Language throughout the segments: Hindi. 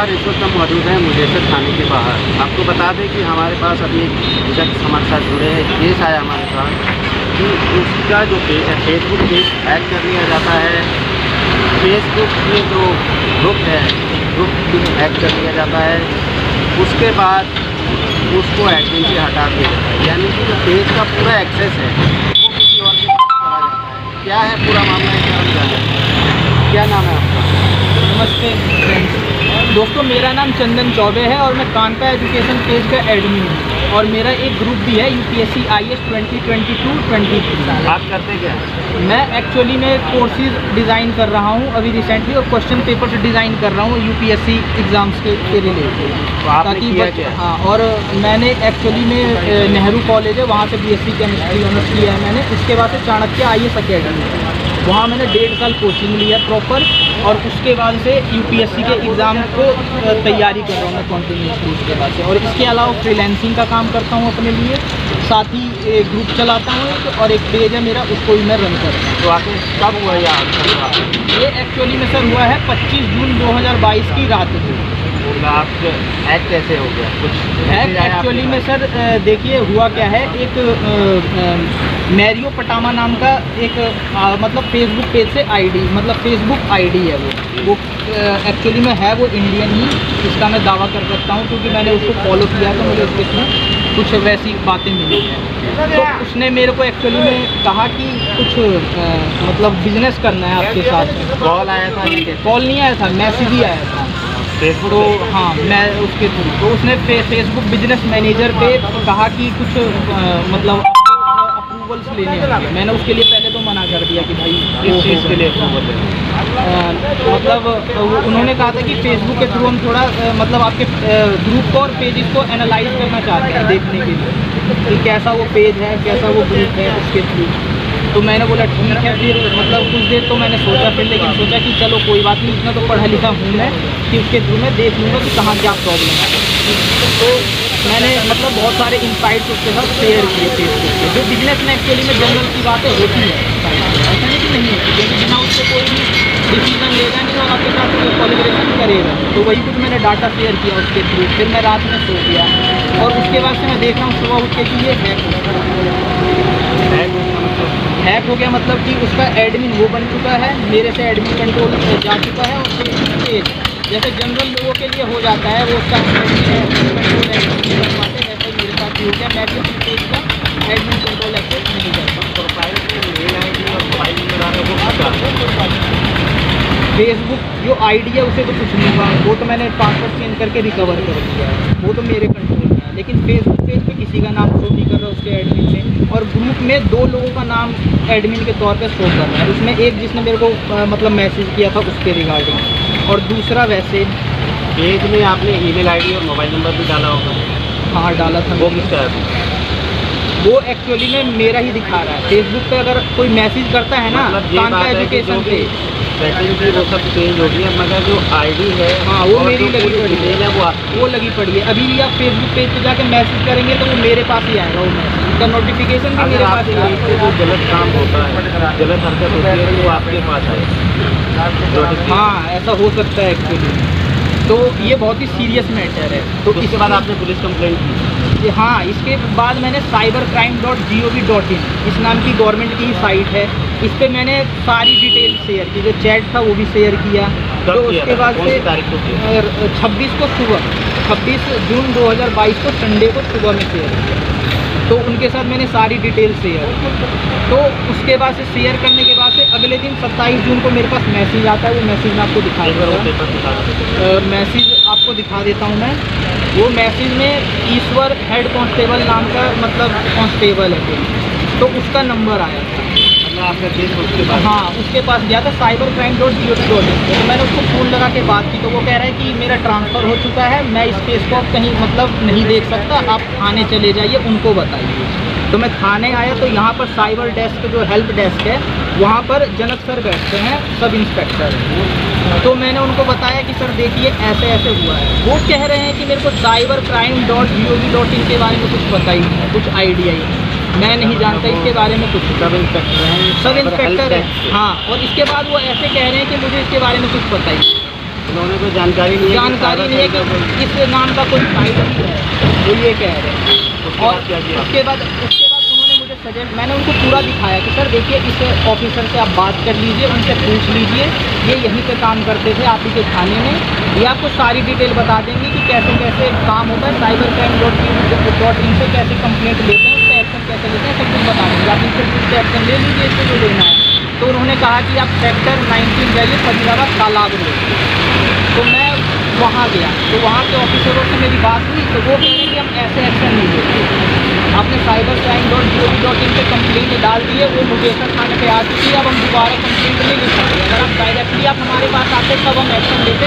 नौजवान इस वक्त हम मौजूद हैं मुजेसर थाने के बाहर। आपको बता दें कि हमारे पास अभी एक शख्स हमारे साथ जुड़े हैं, केस आया हमारे पास कि उसका जो पेज है फेसबुक पेज हैक कर लिया जाता है। फेसबुक में जो ग्रुप है ग्रुप भी हैक कर लिया जाता है। उसके बाद उसको एडमिन से हटा दिया जाता है, यानी कि जो पेज का पूरा एक्सेस है वो किसी और के पास चला जाता है। क्या है पूरा मामला, इसका हम जान लेते हैं। क्या नाम है आपका? नमस्ते फ्रेंड्स। दोस्तों, मेरा नाम चंदन चौबे है और मैं कानका एजुकेशन पेज का एडमिन हूँ और मेरा एक ग्रुप भी है UPSC IAS 2022-23। आप करते क्या हैं? मैं एक्चुअली में कोर्सेज डिज़ाइन कर रहा हूँ अभी रिसेंटली, और क्वेश्चन पेपर डिज़ाइन कर रहा हूँ UPSC एग्ज़ाम्स के रिलेटेड। तो आपने किया क्या? हाँ, और मैंने एक्चुअली में नेहरू कॉलेज है वहाँ से BSc केमिस्ट्री ऑनर्स किया है मैंने। उसके बाद से चाणक्य IAS अकेडमी वहाँ मैंने 1.5 साल कोचिंग लिया प्रॉपर, और उसके बाद से UPSC के एग्ज़ाम को तैयारी कर रहा हूँ मैं कॉन्टिन्यूसली उसके बाद से। और इसके अलावा फ्रीलांसिंग का काम करता हूँ अपने लिए, साथ ही एक ग्रुप चलाता हूँ और एक पेज है मेरा, उसको भी मैं रन करता हूँ। तो आपने कब हुआ ये एक्चुअली में सर हुआ है 25 जून 2022 की रात को। आप हैक कैसे हो गया? कुछ हैक एक्चुअली में सर देखिए हुआ क्या है, एक मैरियो पटामा नाम का एक मतलब फेसबुक पेज से आईडी, मतलब फेसबुक आईडी है वो एक्चुअली में है वो इंडियन ही, इसका मैं दावा कर सकता हूँ क्योंकि मैंने उसको फॉलो किया तो मुझे उसके थ्रू कुछ वैसी बातें मिली हैं। तो उसने मेरे को एक्चुअली में कहा कि कुछ मतलब बिजनेस करना है आपके साथ। कॉल आया था? कॉल नहीं आया था, मैसेज ही आया था फेसबुक। तो हाँ, मैं उसके थ्रू तो उसने फेसबुक बिजनेस मैनेजर पे कहा कि कुछ मतलब अप्रूवल्स लेने होंगे। मैंने उसके लिए पहले तो मना कर दिया कि भाई किस चीज़ के लिए अप्रूवल लेना? मतलब उन्होंने कहा था कि फेसबुक के थ्रू हम थोड़ा मतलब आपके ग्रुप को और पेजेस को एनालाइज करना चाहते हैं, देखने के लिए कि कैसा वो पेज है, कैसा वो ग्रुप है, उसके थ्रू। तो मैंने बोला ठीक है, फिर मतलब कुछ देर तो मैंने सोचा, फिर लेकिन सोचा कि चलो कोई बात नहीं, इतना तो पढ़ा लिखा हूँ मैं कि उसके थ्रू मैं देख लूँगा कि कहाँ क्या प्रॉब्लम है। तो मैंने मतलब बहुत सारे इंसाइट्स उसके साथ शेयर किए फेसबुक पे। जो बिजनेस में एक्चुअली में जनरल की बातें होती है, ऐसा नहीं कि नहीं होती, क्योंकि बिना उससे कोई भी डिसीजन लेगा नहीं और आपके साथ कोलैबोरेशन करेगा। तो वही कुछ मैंने डाटा शेयर किया उसके थ्रू। फिर मैं रात में सो गया और उसके बाद से मैं देख रहा हूँ सुबह उठ के कि ये हैक हो गया, मतलब कि उसका एडमिन वो बन चुका है, मेरे से एडमिन कंट्रोल जा चुका है। और पेज जैसे जनरल लोगों के लिए हो जाता है वो उसका कंट्रोल एक्सेस कर पाते, वैसे मेरे साथ भी हो गया। मैं भी अपने पेज का एडमिन कंट्रोल एक्सेस नहीं कर पाता। प्रोफाइल में मेल आईडी और मोबाइल नंबर आ रहा है वो फेसबुक जो आईडी है उसे तो कुछ नहीं हुआ, वो तो मैंने पासवर्ड चेंज करके रिकवर कर दिया है, वो तो मेरे कंट्रोल में है। लेकिन फेसबुक पेज पे किसी का नाम शो नहीं कर रहा उसके एडमिन में, और ग्रुप में 2 लोगों का नाम एडमिन के तौर पे शो कर रहा है। उसमें एक जिसने मेरे को मतलब मैसेज किया था उसके रिगार्डिंग, और दूसरा वैसे पेज में आपने ईमेल आईडी और मोबाइल नंबर भी डाला होगा। हाँ, डाला था। वो किसका है? वो एक्चुअली में मेरा ही दिखा रहा है। फेसबुक पे अगर कोई मैसेज करता है ना मतलब ये कानका बात है कि एजुकेशन जो पे, सेटिंग की वो सब चेंज होगी है, मगर जो आईडी है हाँ वो और मेरी जो लगी पूरी पड़ी डिटेल है वो लगी पड़ी है। अभी भी आप फेसबुक पेज पे जाके मैसेज करेंगे तो वो मेरे पास ही आएगा, वो मैसेज उसका नोटिफिकेशन भी अगर मेरे पास आपके ही पेज पे आएगा। जो गलत काम होता है, गलत हरकत होती है, तो वो आपके पास आएगा। हाँ, ऐसा हो सकता है एक्चुअली। तो ये बहुत ही सीरियस मैटर है। तो इसके बाद आपने पुलिस कंप्लेंट की? हाँ, इसके बाद मैंने cybercrime.gov.in इस नाम की गवर्नमेंट की ही साइट है, इस पर मैंने सारी डिटेल शेयर की, जो चैट था वो भी शेयर किया। तो उसके बाद से 26 को सुबह 26 जून 2022 को संडे को सुबह में शेयर किया, तो उनके साथ मैंने सारी डिटेल शेयर की। तो उसके बाद से शेयर करने के बाद से अगले दिन 27 जून को मेरे पास मैसेज आता है, वो मैसेज मैं आपको दिखा दूँगा। मैसेज आपको दिखा देता हूँ मैं। वो मैसेज में ईश्वर हेड कांस्टेबल नाम का मतलब कांस्टेबल है कोई, तो उसका नंबर आया था। आपका केस उसके बाद? हाँ, उसके पास गया था cybercrime.gov.in पे, तो मैंने उसको फ़ोन लगा के बात की, तो वो कह रहा है कि मेरा ट्रांसफ़र हो चुका है, मैं इस केस को अब कहीं मतलब नहीं देख सकता, आप थाने चले जाइए, उनको बताइए। तो मैं थाने आया तो यहाँ पर साइबर डेस्क जो हेल्प डेस्क है वहाँ पर जनक सर बैठते हैं, सब इंस्पेक्टर। तो मैंने उनको बताया कि सर देखिए ऐसे ऐसे हुआ है। वो कह रहे हैं कि मेरे को cybercrime.gov.in के बारे में कुछ पता ही नहीं है, कुछ आइडिया ही नहीं, मैं नहीं जानता इसके बारे में कुछ। सब इंस्पेक्टर हैं? सब इंस्पेक्टर है, हाँ। और इसके बाद वो ऐसे कह रहे हैं कि मुझे इसके बारे में कुछ पता ही नहीं। उन्होंने कोई जानकारी नहीं है, जानकारी नहीं है कि इस नाम का कोई साइट भी है, वो ये कह रहे हैं। और उसके बाद उन्होंने मुझे सजेस्ट, मैंने उनको पूरा दिखाया कि सर देखिए इस ऑफिसर से आप बात कर लीजिए, उनसे पूछ लीजिए, ये यहीं पे काम करते थे आप ही के थाने में, ये आपको सारी डिटेल बता देंगे कि कैसे कैसे काम होता है, cybercrime.in से कैसे कंप्लेंट लेते हैं, उसका एक्शन कैसे लेते हैं, सब कुछ बता देंगे, आप इनसे पूछ के एक्शन ले लीजिए, इससे जो लेना है। तो उन्होंने कहा कि आप सेक्टर 19 जाइए, फजीलाबाद तालाब रोड। तो मैं वहाँ गया, तो वहाँ के ऑफिसरों से मेरी बात हुई, तो वो कह रहे हैं कि हम ऐसे एक्शन नहीं लेते, आपने cybercrime.gov.in पे कंप्लेंट डाल दी है, वो मुकेशर थाने पे आ चुकी है, अब हम दोबारा कंप्लेंट नहीं लिख सकते, अगर आप डायरेक्टली आप हमारे पास आते तब हम एक्शन लेते,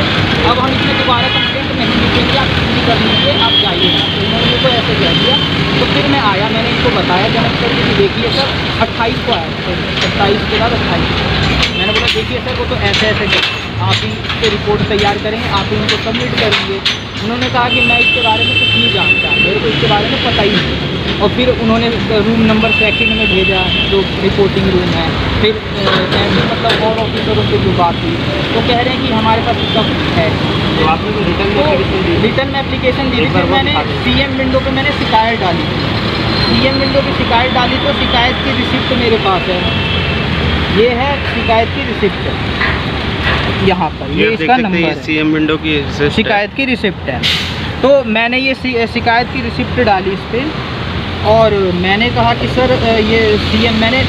अब हम इसमें दोबारा कंप्लेंट नहीं लिखेंगे, आप छुट्टी कर लीजिए, आप जाइए। तो उन्होंने मेरे को ऐसे कह दिया। तो फिर मैं आया, मैंने इनको बताया जनक सर कि देखिए सर 28 को आया, 27 के बाद 28, मैंने बोला देखिए सर वो तो ऐसे ऐसे आप ही इस पर रिपोर्ट तैयार करेंगे, आप ही उनको सबमिट करेंगे। उन्होंने कहा कि मैं इसके बारे में कुछ नहीं जानता, मेरे को इसके बारे में पता ही नहीं। और फिर उन्होंने रूम नंबर 2 में भेजा, जो रिपोर्टिंग रूम है। फिर मतलब और ऑफिसरों से जो बात हुई, तो कह रहे हैं कि हमारे पास इसका है। तो आपने तो रिटर्न में एप्लीकेशन दी थी, फिर मैंने CM विंडो पे मैंने शिकायत डाली, CM विंडो पे शिकायत डाली, तो शिकायत की रिसिप्ट मेरे पास है, ये है शिकायत की रिसिप्ट, यहाँ पर ये इसका नंबर है, CM विंडो की शिकायत की रिसिप्ट है। तो मैंने ये शिकायत की रिसिप्ट डाली इस पर, और मैंने कहा कि सर ये CM मैंने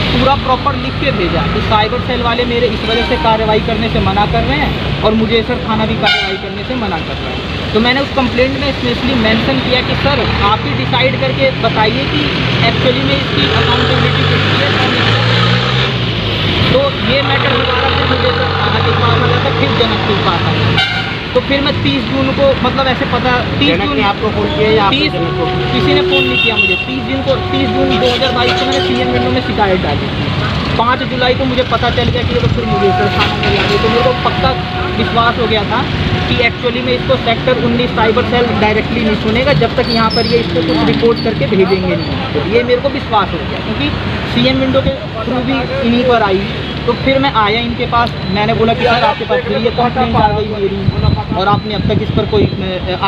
पूरा प्रॉपर लिख के भेजा कि साइबर सेल वाले मेरे इस वजह से कार्रवाई करने से मना कर रहे हैं, और मुझे सर थाना भी कार्रवाई करने से मना कर रहा है। तो मैंने उस कंप्लेंट में स्पेशली मेंशन किया कि सर आप ही डिसाइड करके बताइए कि एक्चुअली में इसकी अकाउंटेबिलिटी किसकी है, और नहीं। तो ये मैटर दोबारा फिर मुझे सर थाना के पास आ जाता, फिर जनक के पास आया। तो फिर मैं 30 जून को, मतलब ऐसे पता 30 जून आपको फोन किया या 30 किसी ने फ़ोन नहीं किया मुझे, 30 जून 2022 को मैंने CM विंडो में शिकायत डाली। 5 जुलाई को मुझे पता चल गया कि ये तो फिर मुझे सर थाना में आ गई, तो मेरे को पक्का विश्वास हो गया था कि एक्चुअली में इसको सेक्टर 19 साइबर सेल डायरेक्टली नहीं सुनेगा जब तक यहाँ पर ये इसको कुछ रिपोर्ट करके भेजेंगे नहीं। तो ये मेरे को विश्वास हो गया, क्योंकि CM विंडो के थ्रू भी इन्हीं पर आई। तो फिर मैं आया इनके पास, मैंने बोला कि सर आपके पास फिर ये कंप्लेंट आ गई मेरी, और आपने अब तक इस पर कोई,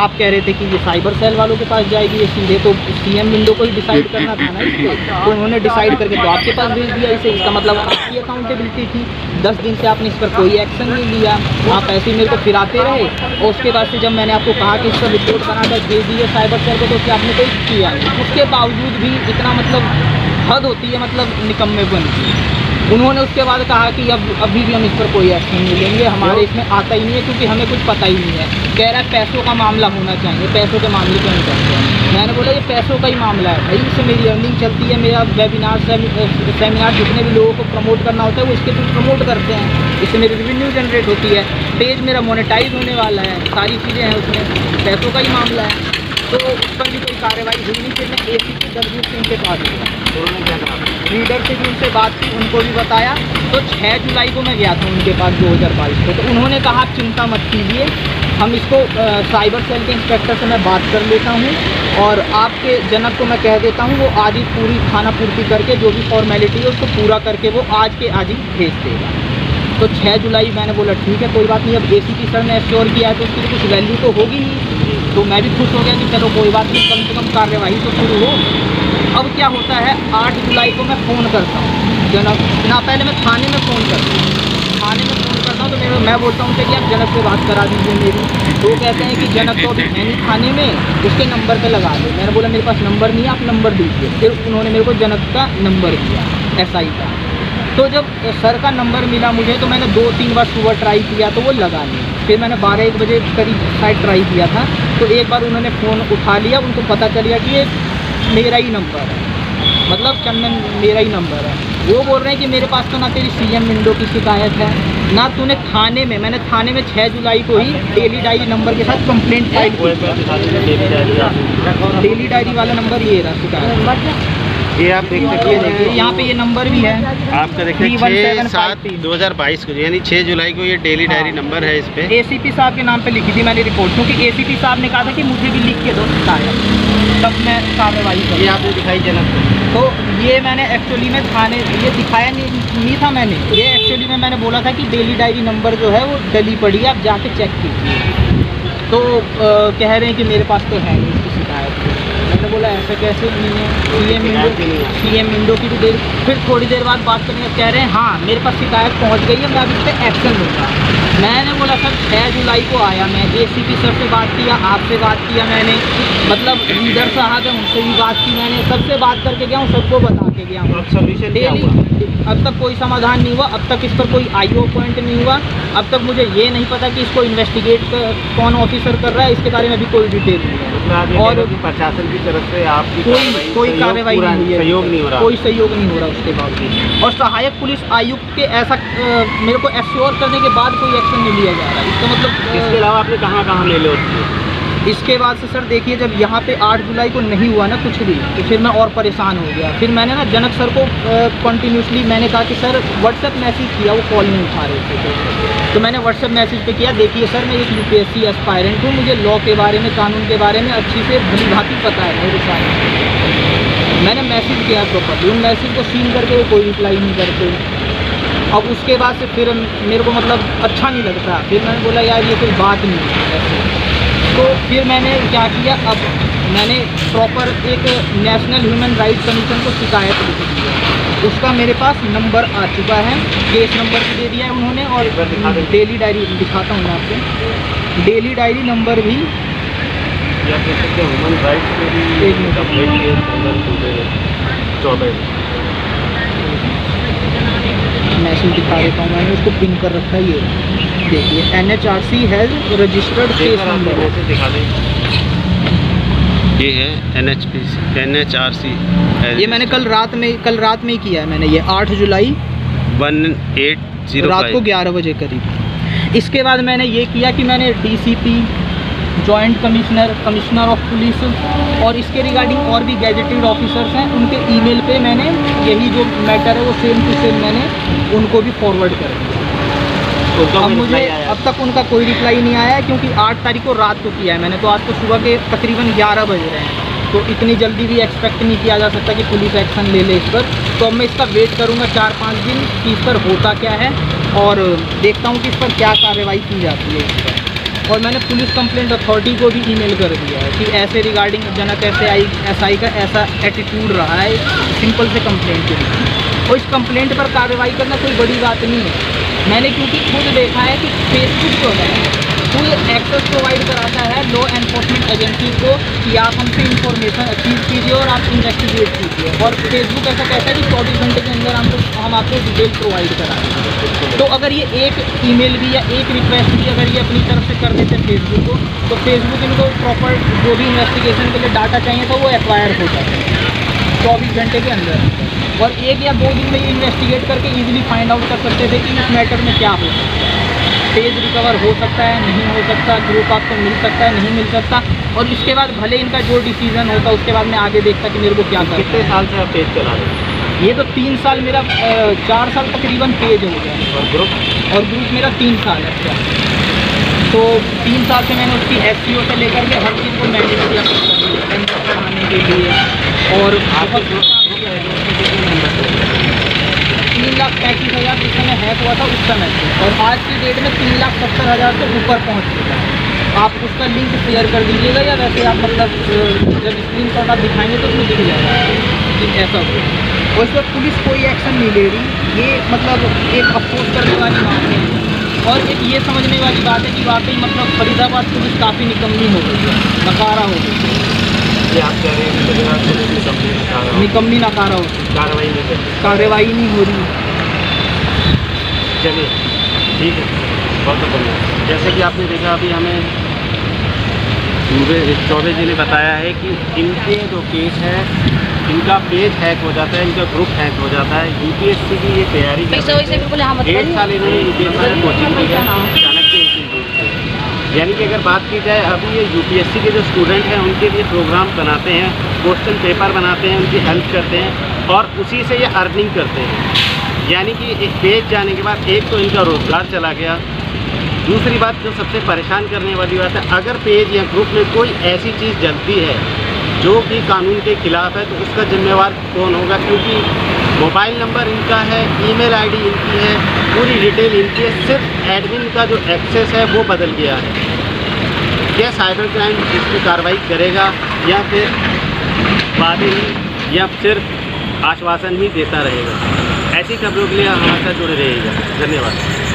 आप कह रहे थे कि ये साइबर सेल वालों के पास जाएगी ये सीधे, तो CM विंडो को ही डिसाइड करना था ना इसको, तो उन्होंने डिसाइड करके तो आपके पास भेज दिया इसे। इसका मतलब आपकी अकाउंटेबिलिटी थी, 10 दिन से आपने इस पर कोई एक्शन नहीं लिया, आप ऐसे ही मेरे को फिराते रहे। और उसके बाद से जब मैंने आपको कहा कि इस पर रिपोर्ट बनाकर भेज दीजिए साइबर सेल को, तो उससे आपने कोई किया नहीं। उसके बावजूद भी इतना मतलब हद होती है, मतलब निकम्मेपन की। उन्होंने उसके बाद कहा कि अब अभी भी हम इस पर कोई एक्शन नहीं लेंगे, हमारे इसमें आता ही नहीं है, क्योंकि हमें कुछ पता ही नहीं है। कह रहा है पैसों का मामला होना चाहिए, पैसों के मामले क्यों नहीं करते हैं। मैंने बोला ये पैसों का ही मामला है भाई, इससे मेरी अर्निंग चलती है, मेरा वेबिनार सेमिनार जितने भी लोगों को प्रमोट करना होता है वो इसके थ्रू प्रमोट करते हैं, इससे मेरी रेवेन्यू जनरेट होती है, पेज मेरा मोनेटाइज होने वाला है, सारी चीज़ें हैं उसमें, पैसों का ही मामला है। तो उस पर भी कोई कार्रवाई हुई नहीं। फिर मैं ACP दलजीत सिंह के पास गया, तो उन्होंने क्या कहा, रीडर से भी उनसे बात की, उनको भी बताया। तो 6 जुलाई को मैं गया था उनके पास 2022 को, तो उन्होंने कहा आप चिंता मत कीजिए, हम इसको साइबर सेल के इंस्पेक्टर से मैं बात कर लेता हूँ, और आपके जनक को मैं कह देता हूँ वो आज ही पूरी खाना पूर्ति करके जो भी फॉर्मेलिटी है उसको पूरा करके वो आज के आज ही भेज देगा। तो 6 जुलाई मैंने बोला ठीक है कोई बात नहीं, अब ACP सर ने एश्योर किया है तो उसकी कुछ वैल्यू तो होगी ही। तो मैं भी खुश हो गया कि चलो कोई बात नहीं, कम से कम कार्यवाही तो शुरू हो। अब क्या होता है, 8 जुलाई को मैं फ़ोन करता हूँ जनक ना, पहले मैं थाने में फ़ोन करता हूँ, थाने में फ़ोन करता हूँ तो मैं बोलता हूँ कि आप जनक से बात करा दीजिए मेरी। तो कहते हैं कि जनक तो अभी है नहीं थाने में, उसके नंबर पे लगा दो। मैंने बोला मेरे पास नंबर नहीं है, आप नंबर दीजिए। फिर उन्होंने मेरे को जनक का नंबर दिया, SI का। तो जब सर का नंबर मिला मुझे, तो मैंने 2-3 बार सुबह ट्राई किया तो वो लगा नहीं। फिर मैंने 12-1 बजे करीब शायद ट्राई किया था, तो एक बार उन्होंने फ़ोन उठा लिया, उनको पता चल गया कि ये मेरा ही नंबर है, मतलब चंदन मेरा ही नंबर है। वो बोल रहे हैं कि मेरे पास तो ना तेरी CM विंडो की शिकायत है, ना तूने थाने में, मैंने थाने में 6 जुलाई को ही डेली डायरी नंबर के साथ कंप्लेंट फाइल की। डेली डायरी वाला नंबर ये रहा शिकायत। ये आप देख सकते ये देखिए हैं, यहाँ पे ये नंबर भी है। आपका देखिए 6/7/2022 को, यानी 6 जुलाई को ये डेली डायरी नंबर है इस पे। ACP साहब के नाम पे लिखी थी मैंने रिपोर्ट, क्योंकि ACP साहब ने कहा था कि मुझे भी लिख के दो शिकायत, तब मैं कार्रवाई ये करूँ। आपने दिखाई जनक को। तो ये मैंने एक्चुअली में थाने ये दिखाया नहीं था मैंने, ये एक्चुअली में मैंने बोला था कि डेली डायरी नंबर जो है वो डली पड़ी है, आप जाके चेक कीजिए। तो कह रहे हैं कि मेरे पास तो है नहीं इसकी शिकायत। मैंने बोला ऐसा कैसे नहीं है, CM विंडो की भी देर, फिर थोड़ी देर बाद बात करने का कह रहे हैं हाँ मेरे पास शिकायत पहुंच गई है, मैं अभी इस पर एक्शन लूँगा। मैंने बोला सर 6 जुलाई को आया, मैं ACP सर से बात किया, आपसे बात किया मैंने, मतलब लीडर साहब है उनसे भी बात की मैंने, सबसे बात करके गया हूँ, सबको बता के गया हूँ। सोल्यूशन क्या हुआ? अब तक कोई समाधान नहीं हुआ, अब तक इस पर कोई IO पॉइंट नहीं हुआ। अब तक मुझे ये नहीं पता कि इसको इन्वेस्टिगेट कौन ऑफिसर कर रहा है, इसके बारे में भी कोई डिटेल नहीं है। और प्रशासन की तरफ से आपकी कोई कार्रवाई नहीं हुई है, सहयोग नहीं हो रहा, कोई सहयोग नहीं हो रहा उसके बावजूद। और सहायक पुलिस आयुक्त के ऐसा मेरे को एश्योर करने के बाद कोई एक्शन नहीं लिया जा रहा। इसका मतलब इसके अलावा आपने कहाँ मेले होते हैं? इसके बाद से सर देखिए, जब यहाँ पे 8 जुलाई को नहीं हुआ ना कुछ भी, तो फिर मैं और परेशान हो गया। फिर मैंने ना जनक सर को कंटिन्यूसली मैंने कहा कि सर व्हाट्सएप मैसेज किया, वो कॉल नहीं उठा रहे थे। तो मैंने व्हाट्सएप मैसेज पे किया, देखिए सर मैं एक UPSC एस्पायरेंट हूँ, मुझे लॉ के बारे में, कानून के बारे में अच्छी से भली भांति पता है मेरे साथ। मैंने मैसेज किया प्रॉपर्ली, उन मैसेज को सीन करके वो कोई रिप्लाई नहीं करते। अब उसके बाद से फिर मेरे को मतलब अच्छा नहीं लगता, फिर मैंने बोला यार ये कोई बात नहीं है। तो फिर मैंने क्या किया, अब मैंने प्रॉपर एक नेशनल ह्यूमन राइट्स कमीशन को शिकायत लिख दी है, उसका मेरे पास नंबर आ चुका है, केस नंबर भी दे दिया है उन्होंने, और डेली डायरी दिखाता हूँ मैं आपको, डेली डायरी नंबर भी ह्यूमन राइट्स के भी मैसेज दिखा देता हूँ, मैंने उसको पिन कर रखा है। ये देखिए NHRC has registered case number, दिखा दें, ये है NHRC। ये मैंने कल रात में ही किया है मैंने, ये 8 जुलाई 1805 रात को 11 बजे करीब। इसके बाद मैंने ये किया कि मैंने DCP, joint commissioner, commissioner of police और इसके रिगार्डिंग और भी गैजेटेड ऑफिसर्स हैं, उनके ईमेल पे मैंने यही जो मैटर है वो सेम टू सेम मैंने उनको भी फॉरवर्ड कर दिया। अब मुझे अब तक उनका कोई रिप्लाई नहीं आया है, क्योंकि 8 तारीख को रात को किया है मैंने, तो आज तो सुबह के तकरीबन 11 बज रहे हैं, तो इतनी जल्दी भी एक्सपेक्ट नहीं किया जा सकता कि पुलिस एक्शन ले ले इस पर। तो अब मैं इसका वेट करूँगा 4-5 दिन कि इस पर होता क्या है, और देखता हूँ कि इस पर क्या कार्रवाई की जाती है इस पर। और मैंने पुलिस कंप्लेंट अथॉरिटी को भी ईमेल कर दिया है कि ऐसे रिगार्डिंग जनक SI का ऐसा एटीट्यूड रहा है, सिंपल से कंप्लेंट के लिए। और इस कंप्लेंट पर कार्रवाई करना कोई बड़ी बात नहीं है। मैंने क्योंकि खुद देखा है कि फेसबुक जो है फुल एक्सेस प्रोवाइड कराता है लॉ एनफोर्समेंट एजेंसी को कि आप हमसे इंफॉर्मेशन अचीव कीजिए और आप इन्वेस्टिगेट कीजिए, और फेसबुक ऐसा कहता है कि 24 घंटे के अंदर हम आपको डिटेल प्रोवाइड कराएंगे। तो अगर ये एक ईमेल भी या एक रिक्वेस्ट भी अगर ये अपनी तरफ से कर देते फेसबुक को, तो फेसबुक इनको प्रॉपर जो भी इन्वेस्टिगेशन के लिए डाटा चाहिए था वो एक्वायर हो जाता है 24 घंटे के अंदर, और 1 या 2 दिन में ये इन्वेस्टिगेट करके ईजिली फाइंड आउट कर सकते थे कि इस मैटर में क्या हो सकता है, पेज रिकवर हो सकता है, नहीं हो सकता, ग्रुप आपको मिल सकता है, नहीं मिल सकता, और इसके बाद भले इनका जो डिसीजन होता उसके बाद मैं आगे देखता कि मेरे को क्या करना है। कितने साल से आप पेज चला रहे हैं? ये तो 3 साल मेरा 4 साल तकरीबन पेज हो गया, और ग्रुप मेरा 3 साल है। अच्छा, तो 3 साल से मैंने उसकी SEO से लेकर के हर चीज़ को मैनेज किया बढ़ाने के लिए, और 3,35,000 जिस समय हैक हुआ था उस समय से, और आज की डेट में 3,70,000 से ऊपर पहुंच चुका है। आप उसका लिंक शेयर कर दीजिएगा, या वैसे आप मतलब जब स्क्रीनशॉट आप दिखाएंगे तो उसमें दिख जाएगा कि ऐसा हो। और इस पर पुलिस कोई एक्शन नहीं ले रही, ये मतलब एक अफसोस करने वाली बात है, और एक ये समझने वाली बात है कि वाकई मतलब फरीदाबाद पुलिस काफ़ी निकम्मी हो गई है, नकारा हो गई है। आप कह रहे हैं निकम्मी नकारा हो गई, कार्रवाई नहीं हो रही। चलिए ठीक है, बहुत बढ़िया। जैसे कि आपने देखा अभी हमें चौबे जी ने बताया है कि इनके जो केस है, इनका पेज हैक हो जाता है, इनका ग्रुप हैक हो जाता है। UPSC की ये तैयारी कर रहे थे, 1.5 साल इन्होंने UPSC में कोचिंग की है चाणक्य इंस्टीट्यूट से। यानी कि अगर बात की जाए अभी ये UPSC के जो स्टूडेंट हैं उनके लिए प्रोग्राम बनाते हैं क्वेश्चन पेपर बनाते हैं, उनकी हेल्प करते हैं और उसी से ये अर्निंग करते हैं। यानी कि एक पेज जाने के बाद एक तो इनका रोज़गार चला गया। दूसरी बात जो सबसे परेशान करने वाली बात है, अगर पेज या ग्रुप में कोई ऐसी चीज़ जलती है जो कि कानून के खिलाफ़ है, तो उसका जिम्मेवार कौन होगा? क्योंकि मोबाइल नंबर इनका है, ईमेल आईडी इनकी है, पूरी डिटेल इनकी है, सिर्फ एडमिन का जो एक्सेस है वो बदल गया है। क्या साइबर क्राइम इस पर कार्रवाई करेगा या फिर वादे ही या सिर्फ आश्वासन ही देता रहेगा? ऐसी खबरों के लिए हमारे साथ जुड़े रहिएगा। धन्यवाद।